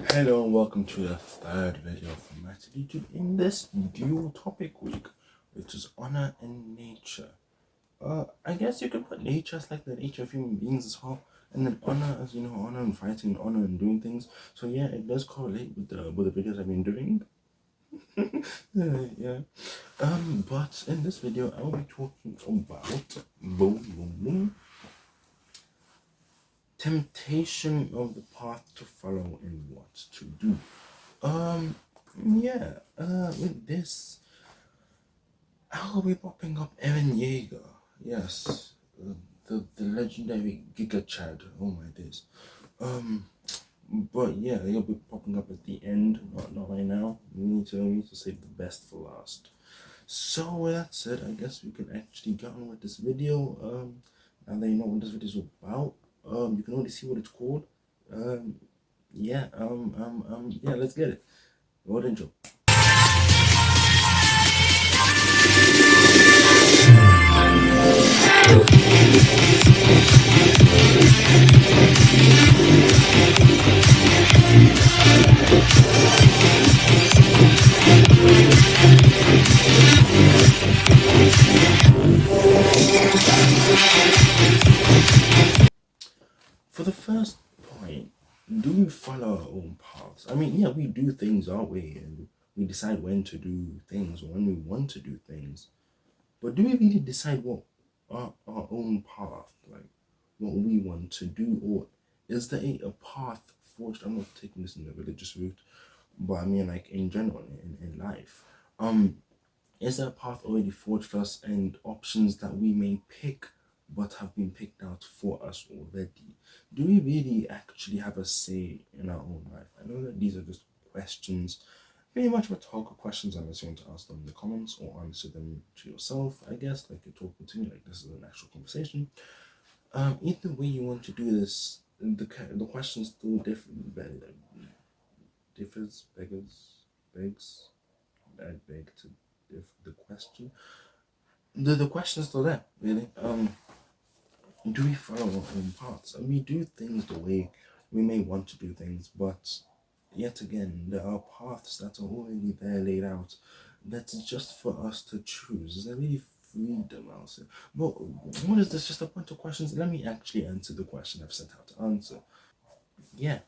Hello and welcome to the third video from Mattydtube in this dual topic week, which is honor and nature. I guess you could put nature as like the nature of human beings as well, and then honor as honor and fighting, honor and doing things. So yeah, it does correlate with the videos I've been doing. Yeah. But in this video, I will be talking about temptation of the path to follow and what to do. With this, I'll be popping up Evan Yeager. Yes, the legendary Giga Chad. Oh my days. But yeah, he'll be popping up at the end, not right now. We need to save the best for last. So with that said, I guess we can actually get on with this video. Now that you know what this video is about, you can already see what it's called. Yeah, let's get it. What intro. For the first point, do we follow our own paths? I mean, yeah, we do things our way and we decide when to do things or when we want to do things. But do we really decide what our own path, like what we want to do, or is there a path forged? I'm not taking this in the religious route, but I mean like in general in life. Is there a path already forged for us and options that we may pick but have been picked out for us already? Do we really actually have a say in our own life? I know that these are just questions, pretty much rhetorical questions, unless you want to ask them in the comments or answer them to yourself, I guess, like you're talking to me, like this is an actual conversation. Either way you want to do this, the question still begs. I beg to the question. The question is still there, really. Do we follow our own paths? And we do things the way we may want to do things, but yet again, there are paths that are already there laid out. That's just for us to choose. Is there really freedom out there? But what is this? Just a bunch of questions? Let me actually answer the question I've set out to answer. Yeah.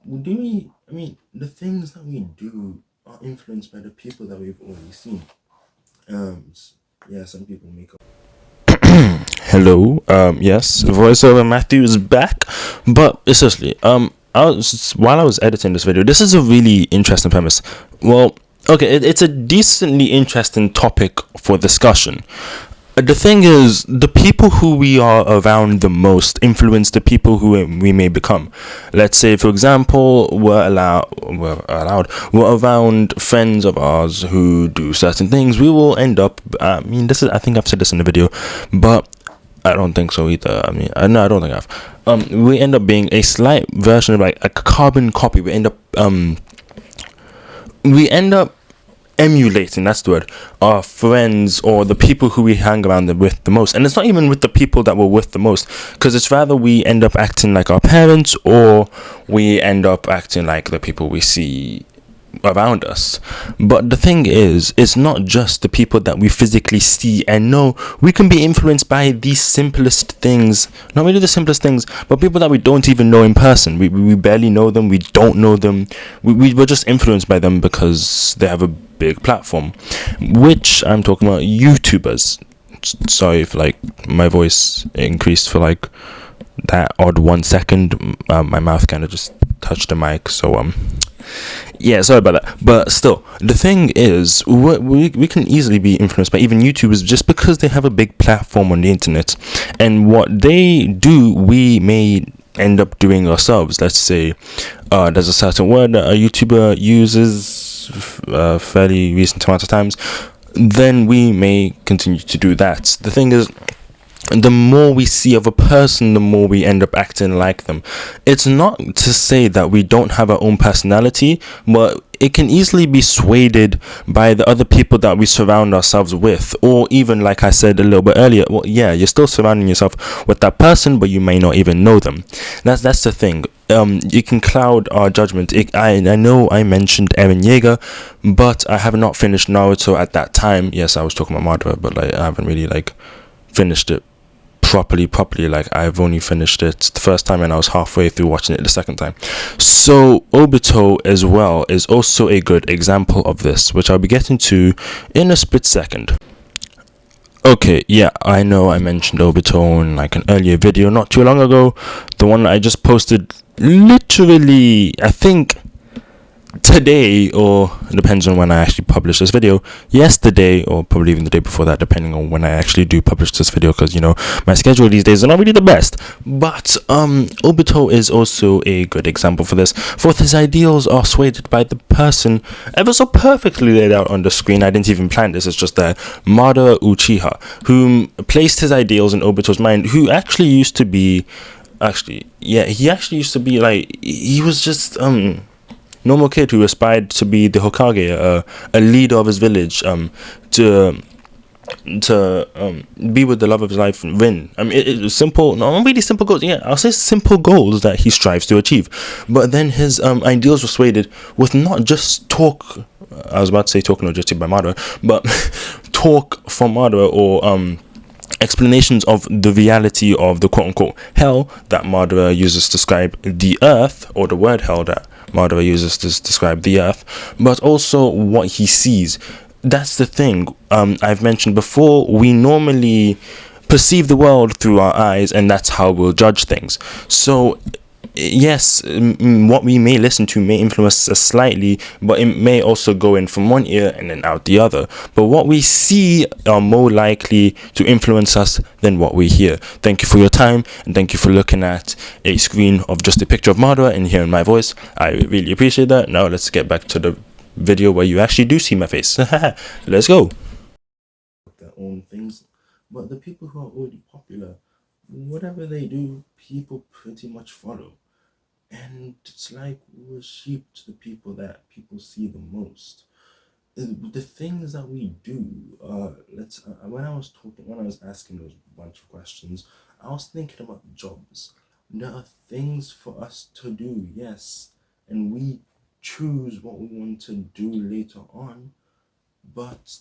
Do we, I mean, the things that we do are influenced by the people that we've already seen. Yeah, some people make up. Hello. Yes, voiceover Matthew is back, but essentially, while I was editing this video, this is a really interesting premise. Well, okay, it's a decently interesting topic for discussion. The thing is, the people who we are around the most influence the people who we may become. Let's say, for example, we're around friends of ours who do certain things. We will end up. I think I've said this in the video, but I don't think so either. I don't think I've. We end up being a slight version of like a carbon copy. We end up emulating, that's the word, our friends or the people who we hang around with the most. And it's not even with the people that we're with the most, because it's rather we end up acting like our parents, or we end up acting like the people we see around us. But the thing is, it's not just the people that we physically see and know. We can be influenced by the simplest things, not really the simplest things, but people that we don't even know in person. We barely know them, we don't know them, we're just influenced by them because they have a big platform, which I'm talking about YouTubers. Sorry if like my voice increased for like that odd 1 second. My mouth kind of just touched the mic, so yeah, sorry about that. But still, the thing is, we can easily be influenced by even YouTubers just because they have a big platform on the internet, and what they do, we may end up doing ourselves. Let's say there's a certain word that a YouTuber uses fairly recent amount of times, then we may continue to do that. The thing is, the more we see of a person, the more we end up acting like them. It's not to say that we don't have our own personality, but it can easily be swayed by the other people that we surround ourselves with. Or even, like I said a little bit earlier, well, yeah, you're still surrounding yourself with that person, but you may not even know them. That's the thing. you can cloud our judgment. I know I mentioned Eren Yeager, but I have not finished Naruto at that time. Yes, I was talking about Madara, but like I haven't really like finished it properly. Like I've only finished it the first time and I was halfway through watching it the second time. So Obito as well is also a good example of this, which I'll be getting to in a split second. Okay, yeah, I know I mentioned Obito in like an earlier video not too long ago. The one that I just posted literally, I think today, or it depends on when I actually publish this video, yesterday, or probably even the day before that, depending on when I actually do publish this video, because you know my schedule these days is not really the best. But Obito is also a good example for this, for his ideals are swayed by the person ever so perfectly laid out on the screen. I didn't even plan this, it's just that Madara Uchiha, who placed his ideals in Obito's mind, who actually used to be he used to be like, he was just normal kid who aspired to be the Hokage, a leader of his village, to be with the love of his life, Rin. I mean, it's simple, not really simple goals. Yeah, I'll say simple goals that he strives to achieve. But then his ideals were swayed with not just talk. I was about to say talk no jutsu by Madara, but talk from Madara, or explanations of the reality of the quote-unquote hell that Madara uses to describe the earth, or the word hell that Madara uses to describe the earth, but also what he sees. That's the thing. I've mentioned before, we normally perceive the world through our eyes, and that's how we'll judge things. So yes, what we may listen to may influence us slightly, but it may also go in from one ear and then out the other. But what we see are more likely to influence us than what we hear. Thank you for your time, and thank you for looking at a screen of just a picture of Madara and hearing my voice. I really appreciate that. Now let's get back to the video where you actually do see my face. Let's go. Their own things, but the people who are already popular, whatever they do, people pretty much follow. And it's like we're sheep to the people that people see the most. The things that we do, when I was asking those bunch of questions, I was thinking about jobs. There are things for us to do, yes, and we choose what we want to do later on, but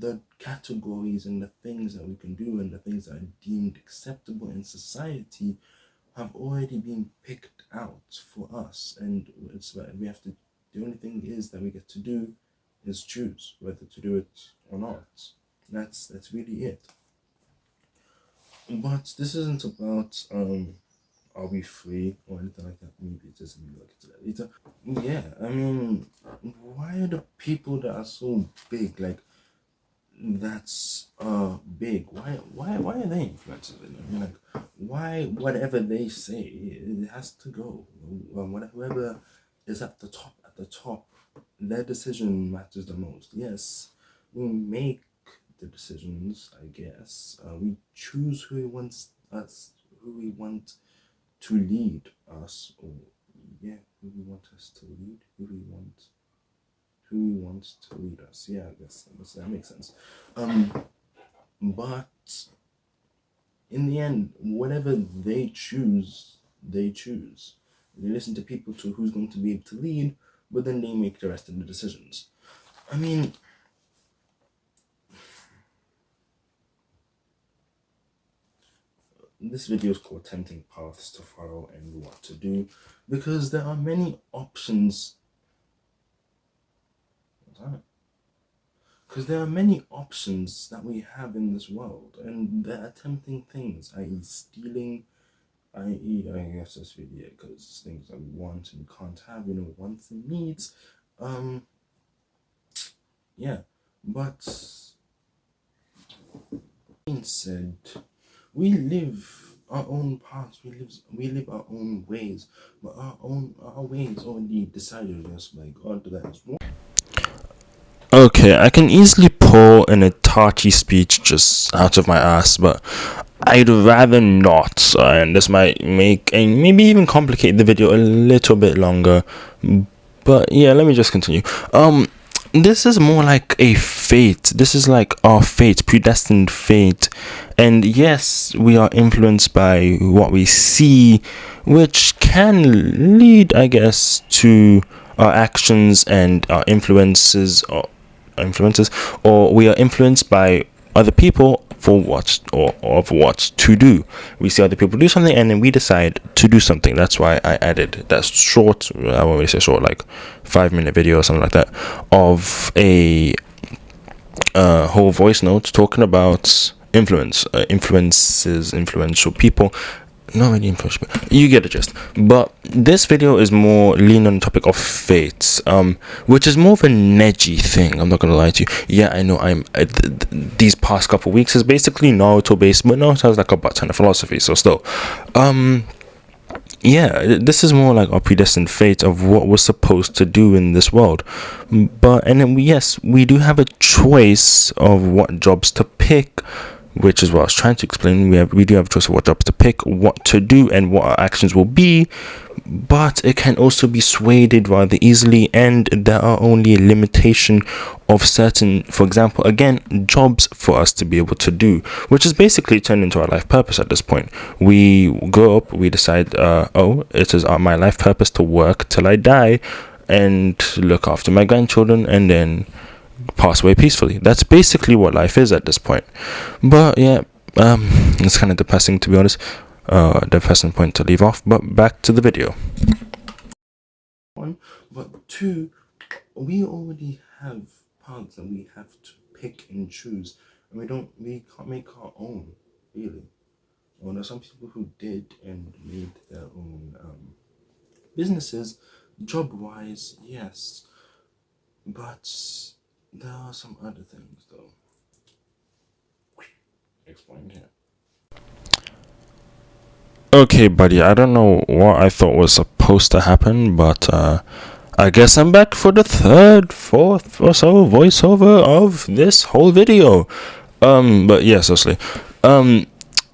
the categories and the things that we can do and the things that are deemed acceptable in society have already been picked out for us, and it's like we have to. The only thing is that we get to do is choose whether to do it or not. That's really it. But this isn't about are we free or anything like that. Maybe it is. Maybe we'll get to that later. Yeah, I mean, why are the people that are so big, like that's big, why are they influencers? I mean, like, why whatever they say it has to go? Whoever is at the top, their decision matters the most. Yes, we make the decisions, I guess. We choose who we want to lead us, or who we want us to lead, who we want to lead us. Yeah, I guess that makes sense. But in the end, whatever they choose. They listen to people to who's going to be able to lead, but then they make the rest of the decisions. I mean, this video is called Tempting Paths to Follow and What to Do, because there are many options. Because there are many options that we have in this world, and there are tempting things, i.e. stealing, i.e. I guess that's really it, because things that we want and we can't have, wants and needs. Yeah, but being said, we live our own paths, we live our own ways, but our ways already decided us by God that is one. Okay, I can easily pull in a touchy speech just out of my ass, but I'd rather not, and this might make and maybe even complicate the video a little bit longer. But yeah, let me just continue. this is more like a fate. This is like our fate, predestined fate. And yes, we are influenced by what we see, which can lead, I guess, to our actions and our influences, or we are influenced by other people for what or of what to do. We see other people do something and then we decide to do something. That's why I added that short, I won't really say short, like 5-minute video or something like that, of a whole voice note talking about influential people. Not really influential, you get the gist. But this video is more lean on the topic of fate, which is more of a neji thing. I'm not gonna lie to you. Yeah, I know these past couple weeks is basically Naruto based, but Naruto has like a butt ton of philosophy. So still, yeah, this is more like our predestined fate of what we're supposed to do in this world. But and then yes, we do have a choice of what jobs to pick, which is what I was trying to explain. We do have a choice of what jobs to pick, what to do, and what our actions will be. But it can also be swayed rather easily, and there are only a limitation of certain, for example, again, jobs for us to be able to do, which is basically turned into our life purpose at this point. We grow up, we decide, it is my life purpose to work till I die and look after my grandchildren and then pass away peacefully. That's basically what life is at this point. But yeah, it's kind of depressing, to be honest. Depressing point to leave off. But back to the video. One, but two, we already have paths that we have to pick and choose, and we can't make our own, really. Well, there's some people who did and made their own businesses, job-wise, yes, but there are some other things, though. Explain here. Okay, buddy, I don't know what I thought was supposed to happen, but I guess I'm back for the third, fourth or so voiceover of this whole video. But yeah, seriously.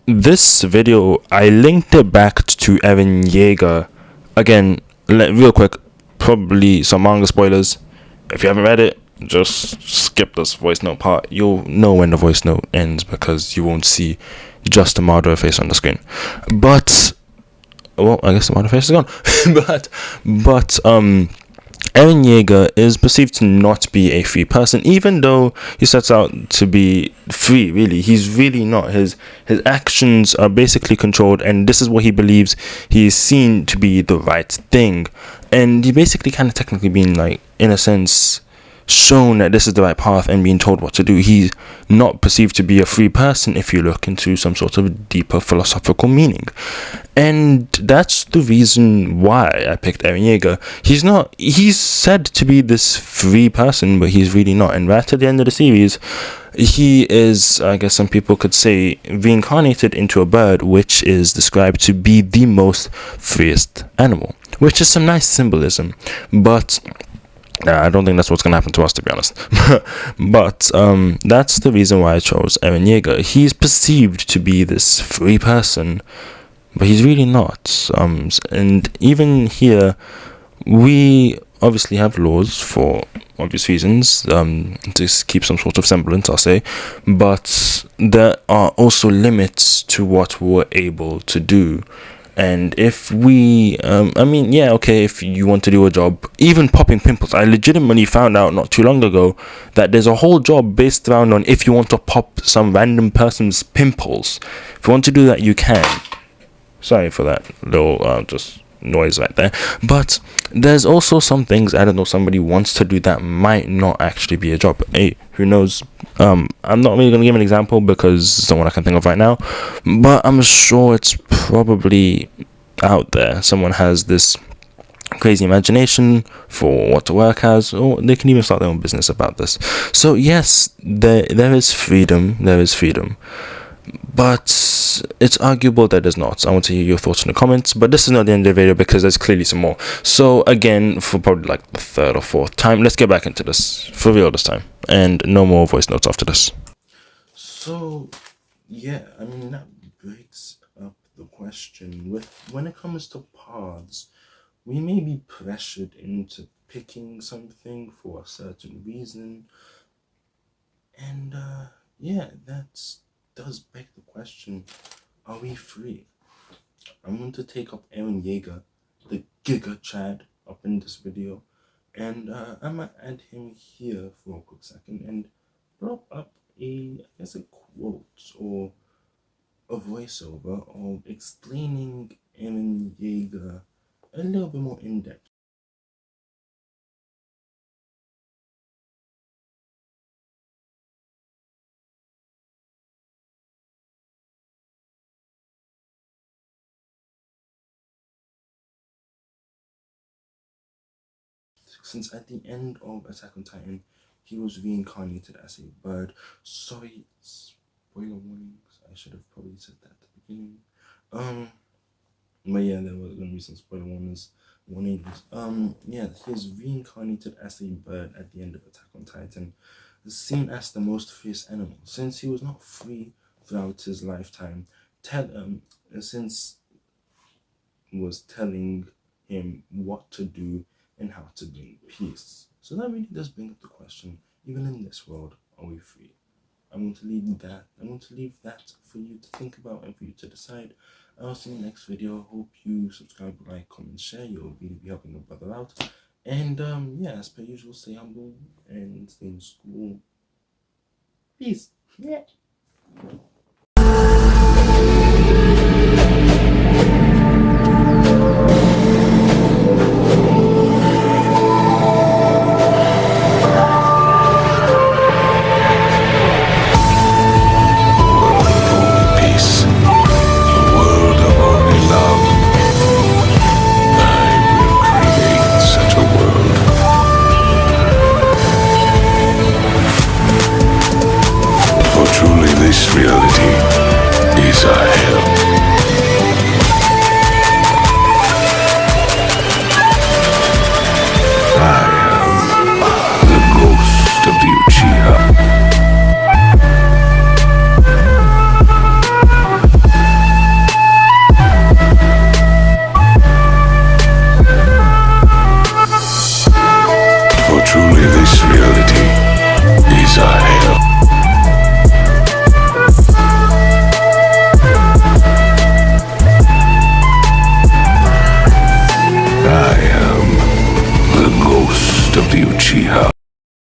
This video, I linked it back to Eren Yeager. Again, real quick, probably some manga spoilers. If you haven't read it, just skip this voice note part. You'll know when the voice note ends because you won't see just a Madara face on the screen. But well, I guess the Madara face is gone. but Eren Yeager is perceived to not be a free person, even though he sets out to be free. Really, he's really not. His actions are basically controlled, and this is what he believes he is seen to be the right thing. And he basically kind of technically being like, in a sense, shown that this is the right path and being told what to do. He's not perceived to be a free person if you look into some sort of deeper philosophical meaning. And that's the reason why I picked Eren Yeager. He's said to be this free person, but he's really not. And right at the end of the series, he is, I guess some people could say, reincarnated into a bird, which is described to be the most freest animal, which is some nice symbolism. But I don't think that's what's going to happen to us, to be honest. But that's the reason why I chose Eren Yeager. He's perceived to be this free person, but he's really not. And even here, we obviously have laws for obvious reasons, to keep some sort of semblance, I'll say. But there are also limits to what we're able to do. And if we, if you want to do a job, even popping pimples, I legitimately found out not too long ago that there's a whole job based around on if you want to pop some random person's pimples. If you want to do that, you can. Sorry for that little just noise right there. But there's also some things, I don't know, somebody wants to do that might not actually be a job. Hey, who knows? I'm not really going to give an example because someone I can think of right now, but I'm sure it's probably out there. Someone has this crazy imagination for what to work as, or they can even start their own business about this. So yes, there is freedom, but it's arguable that there's not. I want to hear your thoughts in the comments, but this is not the end of the video because there's clearly some more. So again, for probably like the third or fourth time, let's get back into this for real this time, and no more voice notes after this. So yeah, I mean, that breaks up the question with when it comes to paths. we may be pressured into picking something for a certain reason. And yeah, that does beg the question, are we free? I'm going to take up Aaron Yeager, the Giga Chad, up in this video. And I might add him here for a quick second and drop up a quote or a voiceover of explaining Aaron Yeager a little bit more in depth. Since at the end of Attack on Titan, he was reincarnated as a bird. Sorry, spoiler warnings. I should have probably said that at the beginning. But yeah, there was gonna be some spoiler warnings. Yeah, he was reincarnated as a bird at the end of Attack on Titan, seen as the most fierce animal, since he was not free throughout his lifetime. Since was telling him what to do and how to bring peace. So that really does bring up the question, even in this world, are we free? I'm going to leave that for you to think about and for you to decide. I'll see you in the next video. Hope you subscribe, like, comment, share. You'll really be helping a brother out. And yeah, as per usual, stay humble and stay in school. Peace. Yeah. This reality is a hell. I am the ghost of the Uchiha. For truly this reality is a hell.